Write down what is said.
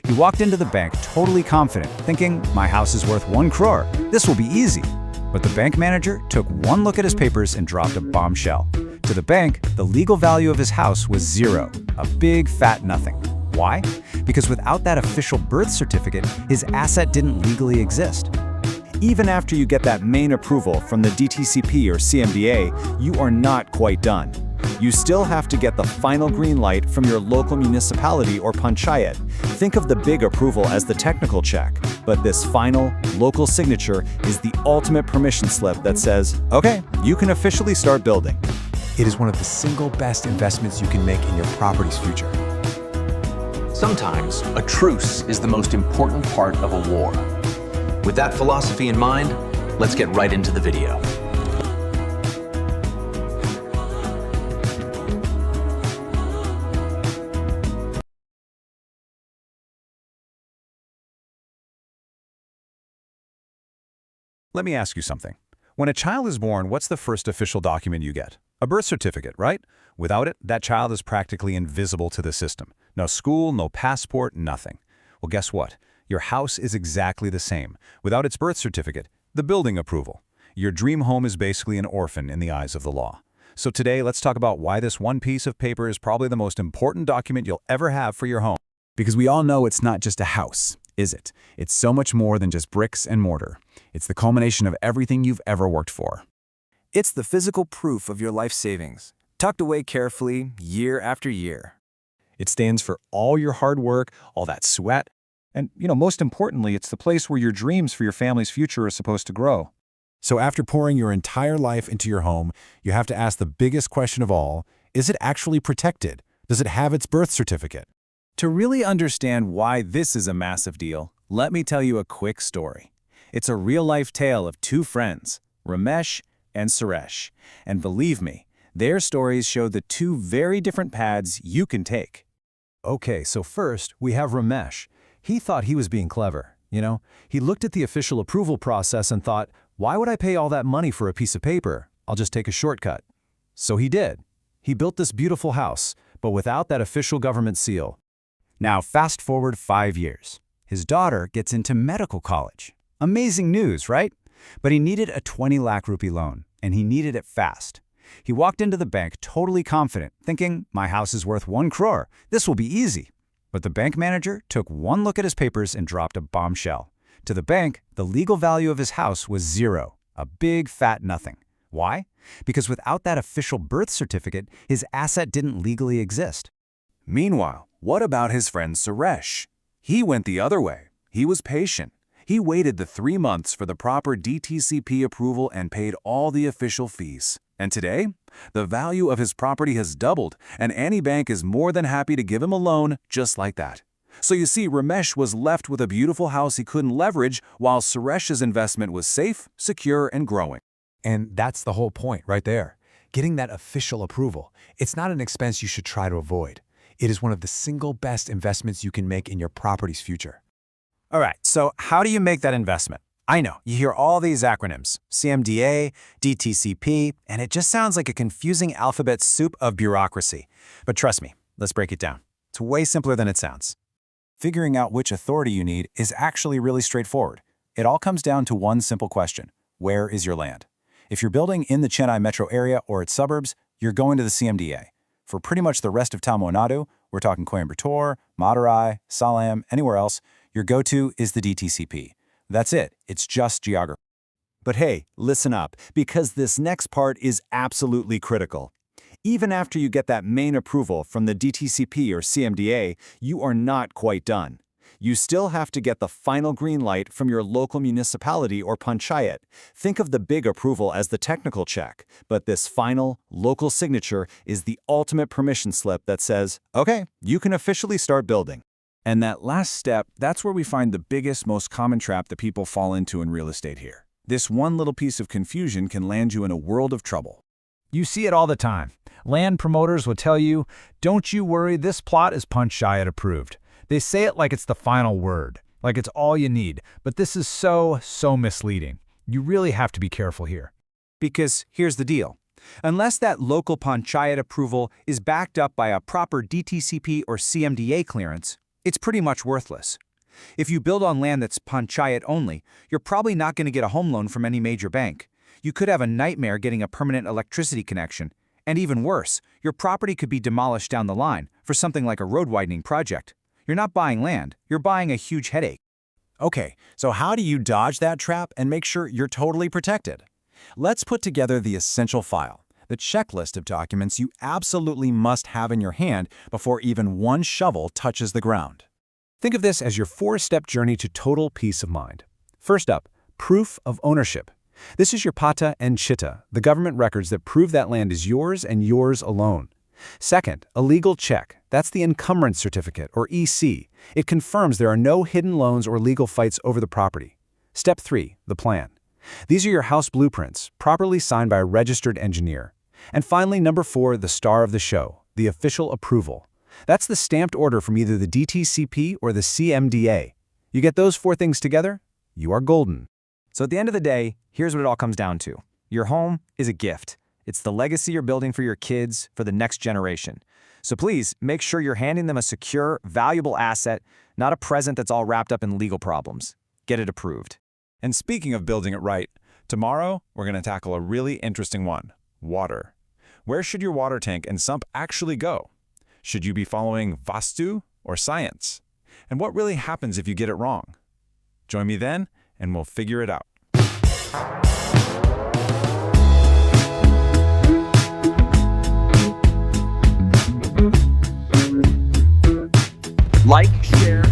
He walked into the bank totally confident, thinking, my house is worth 1 crore. This will be easy. But the bank manager took one look at his papers and dropped a bombshell. To the bank, the legal value of his house was 0, a big fat nothing. Why? Because without that official birth certificate, his asset didn't legally exist. Even after you get that main approval from the DTCP or CMDA, you are not quite done. You still have to get the final green light from your local municipality or panchayat. Think of the big approval as the technical check, but this final, local signature is the ultimate permission slip that says, okay, you can officially start building. It is one of the single best investments you can make in your property's future. Sometimes a truce is the most important part of a war. With that philosophy in mind, let's get right into the video. Let me ask you something. When a child is born, what's the first official document you get? A birth certificate, right? Without it, that child is practically invisible to the system. No school, no passport, nothing. Well, guess what? Your house is exactly the same. Without its birth certificate, the building approval. Your dream home is basically an orphan in the eyes of the law. So today, let's talk about why this one piece of paper is probably the most important document you'll ever have for your home. Because we all know it's not just a house, is it? It's so much more than just bricks and mortar. It's the culmination of everything you've ever worked for. It's the physical proof of your life savings, tucked away carefully year after year. It stands for all your hard work, all that sweat, and, most importantly, it's the place where your dreams for your family's future are supposed to grow. So after pouring your entire life into your home, you have to ask the biggest question of all, is it actually protected? Does it have its birth certificate? To really understand why this is a massive deal, let me tell you a quick story. It's a real-life tale of two friends, Ramesh and Suresh. And believe me, their stories show the two very different paths you can take. Okay, so first, we have Ramesh. He thought he was being clever, He looked at the official approval process and thought, why would I pay all that money for a piece of paper? I'll just take a shortcut. So he did. He built this beautiful house, but without that official government seal. Now fast forward 5 years. His daughter gets into medical college. Amazing news, right? But he needed a 20 lakh rupee loan, and he needed it fast. He walked into the bank totally confident, thinking, my house is worth 1 crore. This will be easy. But the bank manager took one look at his papers and dropped a bombshell. To the bank, the legal value of his house was 0, a big fat nothing. Why? Because without that official birth certificate, his asset didn't legally exist. Meanwhile, what about his friend Suresh? He went the other way. He was patient. He waited the 3 months for the proper DTCP approval and paid all the official fees. And today, the value of his property has doubled, and any bank is more than happy to give him a loan just like that. So you see, Ramesh was left with a beautiful house he couldn't leverage, while Suresh's investment was safe, secure, and growing. And that's the whole point right there. Getting that official approval. It's not an expense you should try to avoid. It is one of the single best investments you can make in your property's future. All right, so how do you make that investment? I know, you hear all these acronyms, CMDA, DTCP, and it just sounds like a confusing alphabet soup of bureaucracy. But trust me, let's break it down. It's way simpler than it sounds. Figuring out which authority you need is actually really straightforward. It all comes down to one simple question: where is your land? If you're building in the Chennai metro area or its suburbs, you're going to the CMDA. For pretty much the rest of Tamil Nadu, we're talking Coimbatore, Madurai, Salem, anywhere else, your go-to is the DTCP. That's it. It's just geography. But hey, listen up, because this next part is absolutely critical. Even after you get that main approval from the DTCP or CMDA, you are not quite done. You still have to get the final green light from your local municipality or panchayat. Think of the big approval as the technical check, but this final, local signature is the ultimate permission slip that says, okay, you can officially start building. And that last step, that's where we find the biggest, most common trap that people fall into in real estate here. This one little piece of confusion can land you in a world of trouble. You see it all the time. Land promoters will tell you, don't you worry, this plot is Panchayat approved. They say it like it's the final word, like it's all you need, but this is so misleading. You really have to be careful here. Because here's the deal. Unless that local panchayat approval is backed up by a proper DTCP or CMDA clearance, it's pretty much worthless. If you build on land that's Panchayat only, you're probably not going to get a home loan from any major bank. You could have a nightmare getting a permanent electricity connection. And even worse, your property could be demolished down the line for something like a road widening project. You're not buying land, you're buying a huge headache. Okay, so how do you dodge that trap and make sure you're totally protected? Let's put together the essential file, the checklist of documents you absolutely must have in your hand before even one shovel touches the ground. Think of this as your 4-step journey to total peace of mind. First up, proof of ownership. This is your Patta and Chitta, the government records that prove that land is yours and yours alone. Second, a legal check. That's the encumbrance certificate, or EC. It confirms there are no hidden loans or legal fights over the property. Step 3, the plan. These are your house blueprints, properly signed by a registered engineer. And finally, number 4, the star of the show, the official approval. That's the stamped order from either the DTCP or the CMDA. You get those 4 things together, you are golden. So at the end of the day, here's what it all comes down to. Your home is a gift. It's the legacy you're building for your kids, for the next generation. So please, make sure you're handing them a secure, valuable asset, not a present that's all wrapped up in legal problems. Get it approved. And speaking of building it right, tomorrow we're going to tackle a really interesting one: water. Where should your water tank and sump actually go? Should you be following Vastu or science? And what really happens if you get it wrong? Join me then, and we'll figure it out. Like, share,